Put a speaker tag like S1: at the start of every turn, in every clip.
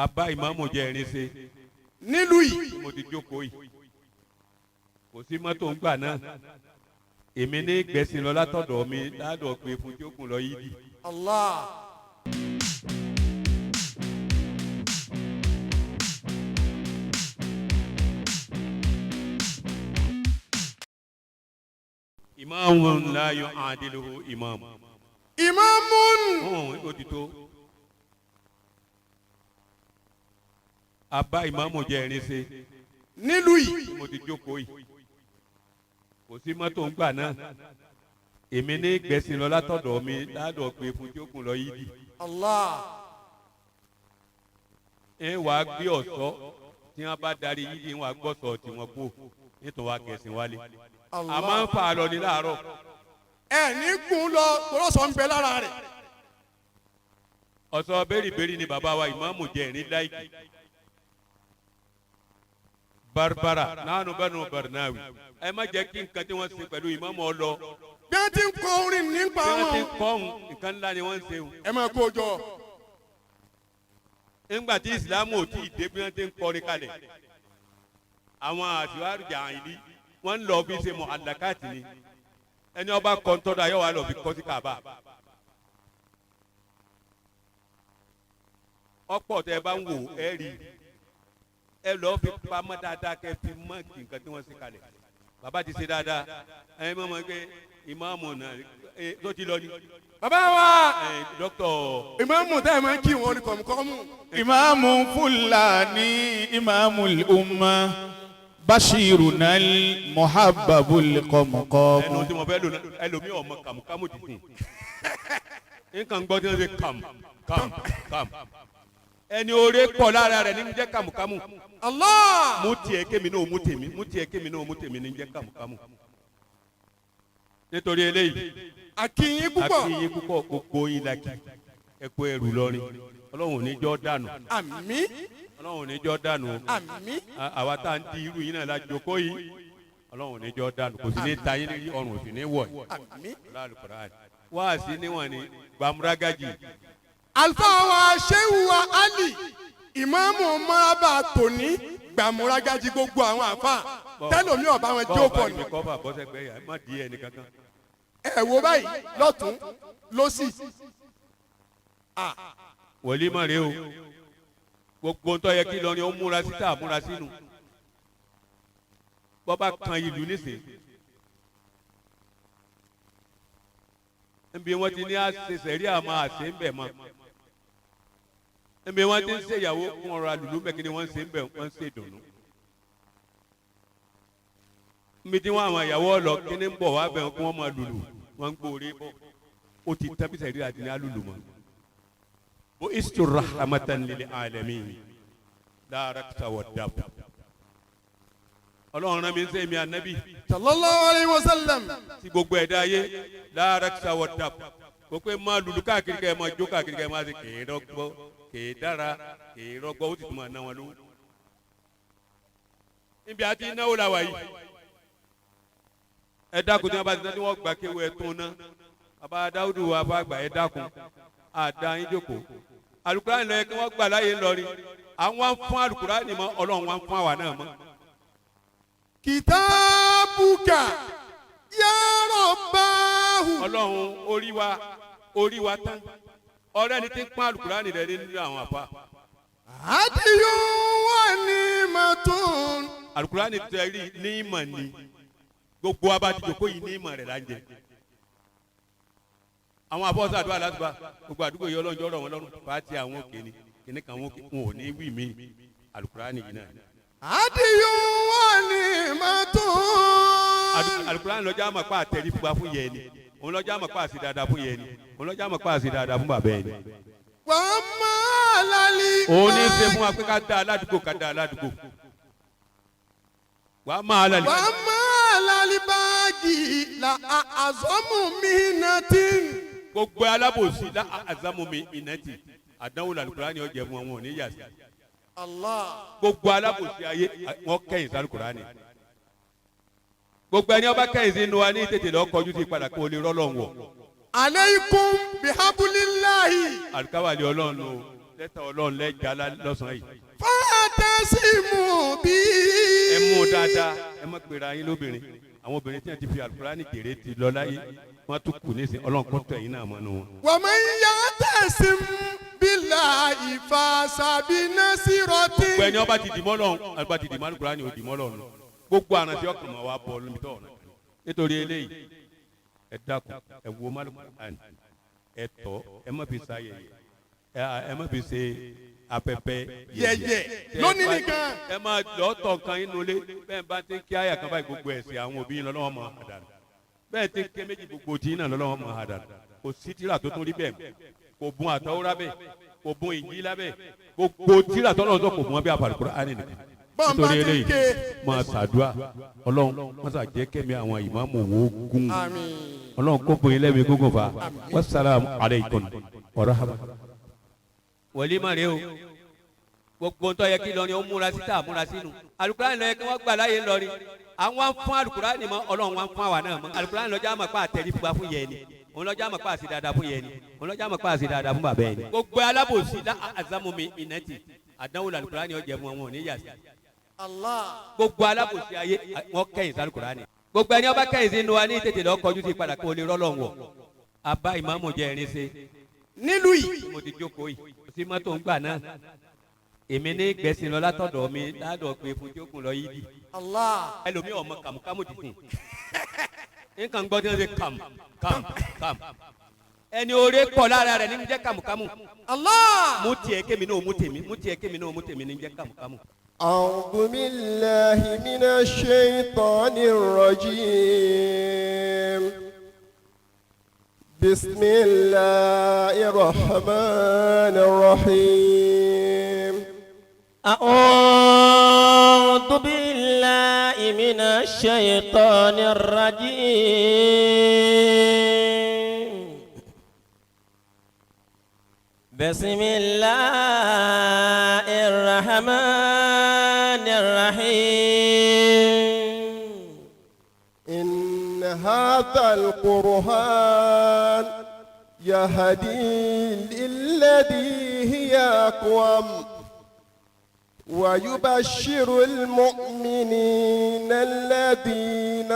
S1: abá ìmáàmù jẹ́ irin ṣe
S2: nílùú yìí.
S1: mo ti jókòó yìí kò sí mọ́tò ń gbà náà èmi ní gbẹ̀sìn lọ látọ̀dọ̀ mi ládọ̀ pé fún jókòó lọ yídì.
S2: Allah.
S1: Imamun la yu'adiluhu imam.
S2: Imamun.
S1: Ó ti tó. Abá ìmáàmù jẹ́ irin ṣe
S2: nílùú yìí.
S1: mo ti jókòó yìí kò sí mọ́tò ń gbà náà èmi ní gbẹ̀sìn lọ látọ̀dọ̀ mi ládọ̀ pé fún jókòó lọ yídì.
S2: Allah.
S1: ẹ wàá gbé ọ̀ṣọ́ tí wọ́n bá darí yídì wọn gbọ́sọ̀ tí wọ́n kú nítorí wàá gẹ̀sìn wálé.
S2: Allah.
S1: a máa ń fa àlọ́ ní láàárọ̀.
S2: ẹ ní kún lọ tọ́lọ́sọ̀ ń bẹ lára rẹ̀.
S1: ọ̀ṣọ́ bẹ́rìbẹ́rì ni bàbá wa ìmáàmù jẹ́ ìrìn láìkì. barbara nánú bẹ́nu barnawi ẹ má jẹ́ kí nǹkan tí wọ́n ṣe pẹ̀lú ìmáàmù ọ lọ.
S2: bí wọ́n ti ń kọ orin nípa
S1: bí
S2: wọn.
S1: wọ́n ti kọ́ nǹkan ńlá ni wọ́n ń ṣe o.
S2: ẹ máa kó jọ.
S1: nígbà tí ìsìlámù ò tí ì dé bí wọ́n ti ń kọrin kalẹ̀ àwọn àtiwárí jàǹdí wọ́n ń lọ fi ṣe mọ̀ àdàkàtì ni ẹni ọba kọ́ńtọ́dọ̀ ayọ̀ wa lọ fi kọ́ sí Kaaba. ọ̀pọ̀ tẹ́ ẹ bá ń wò ẹ rí ẹ lọ́ọ́ fi pamọ́ dáadáa kẹ́ fi mọ́ nǹkan tí wọ́n ṣe kalẹ̀ bàbá ti ṣe dáadáa ẹ̀yin mọ́ mọ́ pé ìmáàmù náà tó ti lọ ni.
S2: bàbá wa.
S1: dókítà.
S2: ìmáàmù tẹ́ ẹ máa ń kí wọn ní kọ̀mùkọ́mù.
S3: ìmáàmù Fúlàní ìmáàmù umma Bashiruna muhabbabul qomqom.
S1: ẹnu tí mo fẹ́ lò ẹlòmíì ọmọ kàmùkàmù ti sìn nǹkan gbọ́ tí wọ́n ṣe kàm ẹni oore pọ̀ lára rẹ̀ ní jẹ́ kàmùkàmù.
S2: Allah.
S1: mú tiẹ̀ kémi náà mú tèmi mú tiẹ̀ kémi náà mú tèmi ní jẹ́ kàmùkàmù. nítorí eléyìí
S2: akínyín púpọ̀.
S1: akínyín púpọ̀ gbogbo yín la kí ẹ kó ẹrù lọrin ọlọ́run ò ní jọ́ dànù.
S2: àmín.
S1: ọlọ́run ò ní jọ́ dànù.
S2: àmín.
S1: àwa tá à ń di irú yín náà la jókòó yìí ọlọ́run ò ní jọ́ dànù kò sí ní ta yín ní ọrùn òsì ní wọ̀ yìí.
S2: àmín.
S1: wá sí níwọ̀n ni gbàmúrágájì.
S2: alfa wa Shehu wa Ali ìmáàmù mọ́rábà tòní gbàmúrágájì gbogbo àwọn àfa tẹ́lómi ọ̀bá wọn jókòó ni.
S1: bọ́ọ̀ bá bọ́sẹ̀ gbẹ́ yà má di ẹnì kankan.
S2: ẹ wo báyìí lọ́tún lọ́sì.
S1: wòlíì mọ̀ rẹ o gbogbo ntọ́ yẹ kí lọ́rin ó múra sí tá a múra sínú bọ́ bá kan ìlú nísìn nbí wọ́n ti ní àṣẹṣẹ rí àmọ́ àṣẹ ń bẹ̀ mọ́ nbí wọ́n ti ń ṣèyàwó fún ọ̀rọ̀ àlùlù mẹ́kì ni wọ́n ń ṣe ń bẹ̀ wọ́n ń ṣe dùnú nbí tí wọ́n àwọn ìyàwó ọ̀lọ́ kí ni ń bọ̀ wá bẹ̀ wọ́n máa lùlù wọ́n ń gbòòrè bọ̀ ó ti tẹ́bísẹ̀ rí àti ní àlùlù mọ́ bó istu rahmatan lil alamin dárakta wà dàbò ọlọ́run náà mi ń sẹ́ mi ànábì
S2: sallallahu alayhi wa sallam.
S1: tí gbogbo ẹ̀dá ayé dárakta wà dàbò kó pé máa lùlù káàkiri kẹ́ ẹ máa jó káàkiri kẹ́ ẹ máa ṣe kèé rọgbọ kèé dára kèé rọgbọ ó sì tún máa ná wọn lówó. níbi àti náwó la wà yìí ẹ dákun tí wọn bá ti ná tí wọn gbà kéwù ẹ tún ná bàbá dáúdù wa bá gbà ẹ dákun àdá yín jókòó alukurani lọ yẹ kí wọn gbà láyé ńlọrin àwọn fún alukurani mọ Ọlọ́run wọn fún àwa náà mọ.
S2: kìtàbùkà ya rabbahu.
S1: Ọlọ́run orí wa tán ọ̀rẹ́ ni tí ń pọ́n alukurani rẹ nínú àwọn àfa.
S2: àdìyó wà ní màtún.
S1: alukurani tẹ̀rí ní ìmọ̀ ni gbogbo abadijoko yìí ní ìmọ̀ rẹ̀ la ń jẹ. àwọn abọ́sọ̀ àdúrà lásìkò gbogbo àdúgbò yìí ọlọ́njọ́ rọ̀ wọ́n lọ́rùn fàtí àwọn òkè ni kìnnì kan wọn ò ní wí mí alukurani yìí náà.
S2: àdìyó wà ní màtún.
S1: alukurani lọ́jọ́ àmọ́ pa àtẹ̀rí fún wa fún yẹ ni òun lọ́jọ́ àmọ́ pa àṣì dáadáa fún yẹ ni òun lọ́jọ́ àmọ́ pa àṣì dáadáa fún bàbá yẹ ni.
S2: wà á máa lálẹ́.
S1: òun ní í ṣe fún wa pé ká dá aládùúgbò ká dá aládùúgbò. wà á máa lálẹ́.
S2: wà á máa lálẹ́ báàgì la àzọ́mù mi nàtín.
S1: gbogbo alábòsí la àzámùmí ìnẹ́tì àdánwò làlùkùránì ọ̀jẹ̀ fún wọn ò ní yà sí.
S2: Allah.
S1: gbogbo alábòsí ayé wọn kẹ́yìn sí àlùkùránì. gbogbo ẹni ọba kẹ́yìn sí inú wa ní tètè lọ kọjú sí padà kó o lè rọ́lọ́run wọ̀.
S2: aleikum bihabulilahi.
S1: àlùkáwàlì ọlọ́run o lẹ́tà ọlọ́run lẹ́jà lọ́sàn-án yìí.
S2: fàtẹ́símù bí.
S1: ẹ mú un dáadáa ẹ má pera yín lóbìnrin àwọn obìnrin tí wọ́n ti fi alukurani kéré ti lọ láyé wọ́n tún kù ní ìsìn ọlọ́run kó tẹ̀ yín náà mọ́nú wọn.
S2: wa man ya'tasim billahi fasabinasirati.
S1: gbogbo ẹni ọba ti dì mọ́ lọ́run ọba ti dì mọ́ alukurani ò dì mọ́ lọ́run gbogbo àrùn tí ọkàn máa wá bọ̀ lómi tó ọ̀nà nítorí eléyìí ẹ dákun ẹ wo alukurani ẹ tọ́ ẹ má fi sáyẹyẹ ẹ má fi ṣe apẹpẹ
S2: yẹyẹ lónìí nìkan.
S1: ẹ máa lọ tọ̀ kan inú ilé bẹ́ẹ̀ bá ti ń kí àyà kan báyìí gbogbo ẹ̀sìn àwọn òbí yín lọ́wọ́ máa hà dànù bẹ́ẹ̀ ti ń ké méjì gbogbo tí yín náà lọ́wọ́ máa hà dànù kò sí tírà tó tún rí bẹ́ẹ̀ kò bun àtàwọ́rá bẹ́ẹ̀ kò bun ìnjílá bẹ́ẹ̀ gbogbo tírà tó lọ́wọ́ tó kò bun wọn bí Al-Qur'ani nìkan nítorí eléyìí máa ṣàdúrà ọlọ́run máa ṣàjẹ́ kẹ́mi àwọn ìmáàmù wo gún ọlọ́run kó bóyin lẹ́mi gógùn fa wassalamu alaykum wa rahmatullahi. wòlíì má rè o gbogbo ntọ́ yẹ kí Ìlọrin ó múra sí tá a múra sínú Al-Qur'ani lọ yẹ kí wọ́n gbà láyé ńlọrin àwọn fún Al-Qur'ani mọ́ ọlọ́run wọn fún àwa náà mọ́ Al-Qur'ani lọ́jọ́ àmọ́ pa àtẹ̀rí fún wa fún yẹn ni òun lọ́jọ́ àmọ́ pa àṣì dáadáa fún yẹn ni òun lọ́jọ́ àmọ́ pa àṣì dáadáa fún bàbá yẹn ni. gbogbo alábòsí lá àzámumi ìnẹ́tì àdánwò Al-Qur'ani ọ̀jẹ̀ mu wọn ò ní yà sí. gbogbo alábòsí ayé wọn kẹ́yìn sí Al-Qur'ani gbogbo ẹni ọba kẹ́yìn sí inú wa ní tètè lọ kọjú sí padà kó o lè rọ́lọ́ wọ̀ abá ìmáàmù jẹ́ ẹ̀rín ṣe
S2: nílùú yìí
S1: mo ti jókòó yìí kò sí mọ́tò ń gbà náà èmi ní gbẹ̀sìn lọ látọ̀dọ̀ mi ládọ̀ pé fún jókòó lọ yìí di ẹlòmíì ọmọ kàmùkàmù dì sìn nǹkan gbọ́ tí wọ́n ṣe kàm ẹni oore kọ lára rẹ̀ ní jẹ́ kàmùkàmù mú tiẹ̀ kémi náà mú tèmi mú tiẹ̀ kémi náà mú tèmi ní jẹ́ kàmùkàmù.
S4: أعوذ بالله من الشيطان الرجيم بسم الله الرحمن الرحيم
S5: أعوذ بالله من الشيطان الرجيم بسم الله الرحمن الرحيم
S4: إن هذا القرآن يهدي للذي هي أقوم ويبشر المؤمنين الذين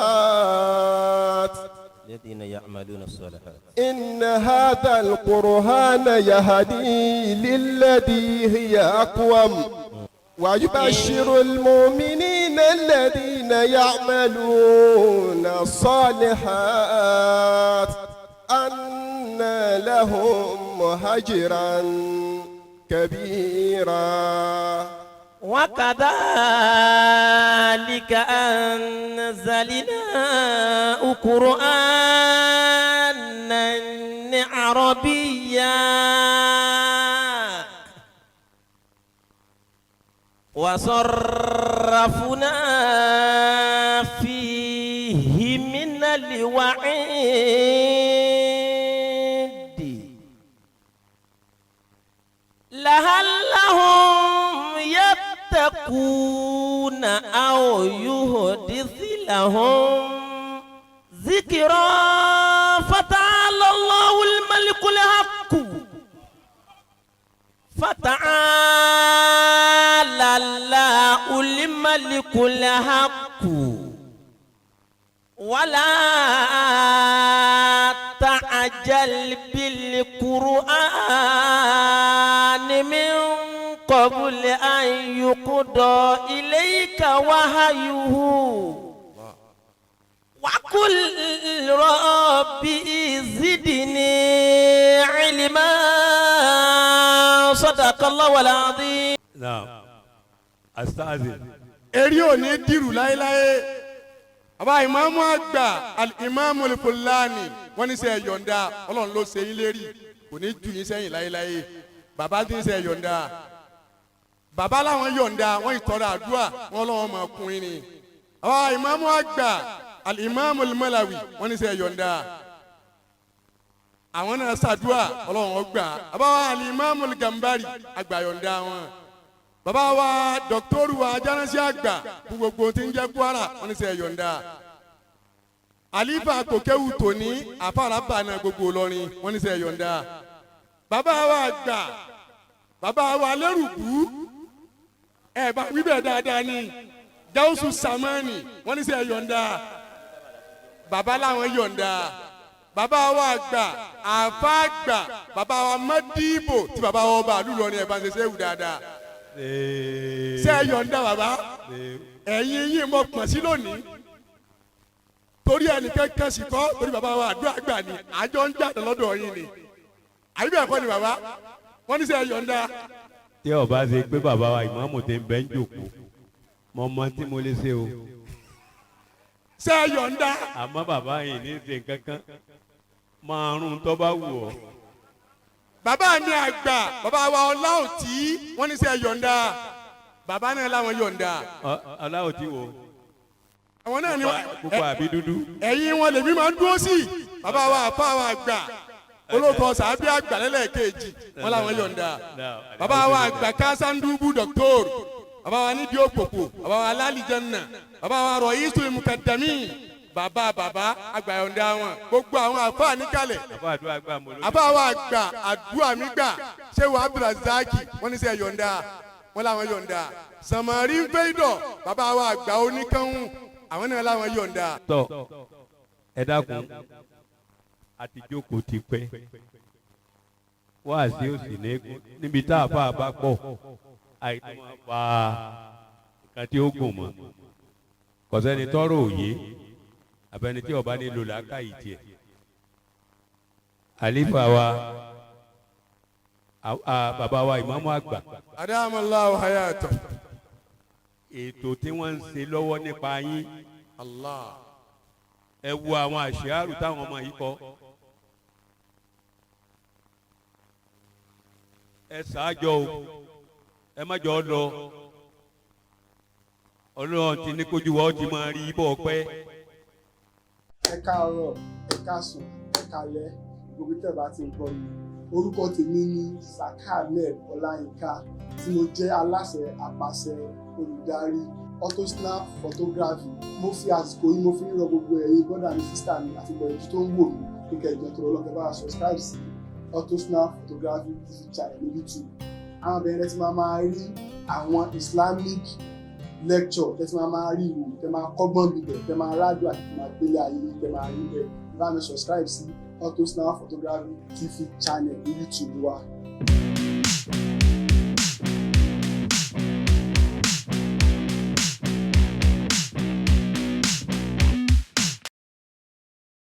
S4: الصالحات
S5: الذين يعملون الصالحات
S4: إن هذا القرآن يهدي للذي هي أقوم ويبشر المؤمنين الذين يعملون الصالحات أن لهم أجرا كبيرا
S5: وكذلك أنزلناه قرآنا عربيا وصرفنا فيه من الوعيد لعلهم يتقون أو يحدث لهم ذكرا فتعالى الله الملك الحق فتعالى الله الملك الحق ولا تعجل بالقرآن من قبل أن يقضى إليك وحيه وقل ربي زدني علما صدق الله العظيم.
S1: Now, Astazi.
S2: eri ò ní dìrù láéláé àbá ìmáàmù àgbà al-Imam al-Fulani wọ́n ní sẹ́ yọ̀ǹda ọlọ́run ló ṣe yín lérí kò ní jù yín sẹ́yìn láéláé bàbá tí ń sẹ́ yọ̀ǹda bàbá làwọn yọ̀ǹda wọ́n ìtọ́ra àdúrà wọ́n lọ́wọ́ máa kún yín ni àbá ìmáàmù àgbà al-Imam al-Malawi wọ́n ní sẹ́ yọ̀ǹda àwọn náà ṣàdúrà ọlọ́run ọgbà àbá al-Imam al-Gambari àgbà yọ̀ǹda wọn bàbá wa dọ́kítọ́rù wa ajánásí àgbà fún gbogbo tí ń jẹ́ Kwara wọ́n ní sẹ́ yọ̀ǹda àlífà kòkéwù tòní àfàràbà náà gbogbo Ìlọrin wọ́n ní sẹ́ yọ̀ǹda bàbá wa àgbà bàbá wa lẹ́rùbú ẹ̀ bá wí bẹ́ẹ̀ dáadáa ni Gáúsù Sàmánì wọ́n ní sẹ́ yọ̀ǹda bàbá làwọn yọ̀ǹda bàbá wa àgbà àfa àgbà bàbá wa Mádìbò tí bàbá wa ọba àlùlọ ni ẹ̀ bá ń ṣe sẹ́wù dáadáa sẹ́ yọ̀ǹda bàbá ẹ̀yin yìí mọ̀ pọ̀ sí lónìí torí ẹnìkan kan sì kọ́ torí bàbá wa àdúrà àgbà ni àjọ ń jáde lọ́dọ̀ yín ni àyè bẹ́ẹ̀ kọ́ ni bàbá wọ́n ní sẹ́ yọ̀ǹda.
S1: tí ọba ṣe pé bàbá wa ìmáàmù tẹ ń bẹ ń jòkó mo mọ tí mo lè ṣe o.
S2: ṣé yọ̀ǹda.
S1: àmọ́ bàbá yìí ní ṣe kankan máa rún tó bá wù ọ́.
S2: bàbá mi àgbà bàbá wa Ọláòtí wọ́n ní ṣé yọ̀ǹda bàbá náà làwọn yọ̀ǹda.
S1: Ọláòtí wo.
S2: àwọn náà ni
S1: pupa àbí dúdú.
S2: ẹ̀yin wọn lèmi máa ń dúró sí bàbá wa àfa wa àgbà olóko sàbí àgbà lẹ́lẹ́kejì wọn làwọn yọ̀ǹda bàbá wa àgbà kásándúbù dọ́kítọ́rù bàbá wa nídìí òpòpò bàbá wa lálìjẹ́nà bàbá wa Ra'isul Muqaddamin bàbá àgbà yọ̀ǹda wọn gbogbo àwọn àfa níkàlẹ̀ àbá wa àgbà àdúrà mi gbà Sheikh AbdulAzeez wọn ní sẹ́ yọ̀ǹda wọn làwọn yọ̀ǹda Samari Fẹ́dọ̀ bàbá wa àgbà oníkanhun àwọn náà làwọn yọ̀ǹda.
S1: tọ ẹ dákun àti jókòó ti pẹ́ wá sí òsì níbi tá a bá pọ̀ àìtún máa fa nǹkan tí ó gùn mọ́ kọ̀sẹ́ni tọ́rọ̀ òye àbẹni tí ọba nílò làákàyè tiẹ̀ àlífà wa bàbá wa ìmáàmù àgbà.
S2: adamallahu hayata.
S1: ètò tí wọ́n ń ṣe lọ́wọ́ nípa yín ẹ wo àwọn àṣìárù táwọn ọmọ yìí kọ. ẹ ṣáájọ o ẹ má jọ lọ Ọlọ́run ti ní kójú wa ó ti máa rí bọ́ pẹ́.
S6: ẹ káàárọ̀ ẹ káàsán ẹ káalẹ́ gbogbo tẹ́ bá ti ń gbọ́ mi orúkọ tèmi ní Sakaleb Ọláyínká tí mo jẹ́ aláṣẹ àpàṣẹ olùdarí Autosnap photography. Mo fi àsìkò yìí mo fi ń rọ gbogbo ẹ̀yin bọ́dà mi sísítà mi àti gbogbo ẹ̀jú tó ń wò mí kíkẹ́ ìjọ tó lọ́kẹ́ bá subscribe sí Autosnap photography TV channel ní YouTube. Àwọn abẹ́rẹ́ tí máa rí àwọn Islamic lecture tẹ́ máa rí ìwò tẹ́ máa kọ́gbọ́n bíbẹ̀ tẹ́ máa rádùn àti tẹ́ máa gbélé ayé tẹ́ máa rí bẹ́ẹ̀ bá mi subscribe sí Autosnap photography TV channel ní YouTube wa.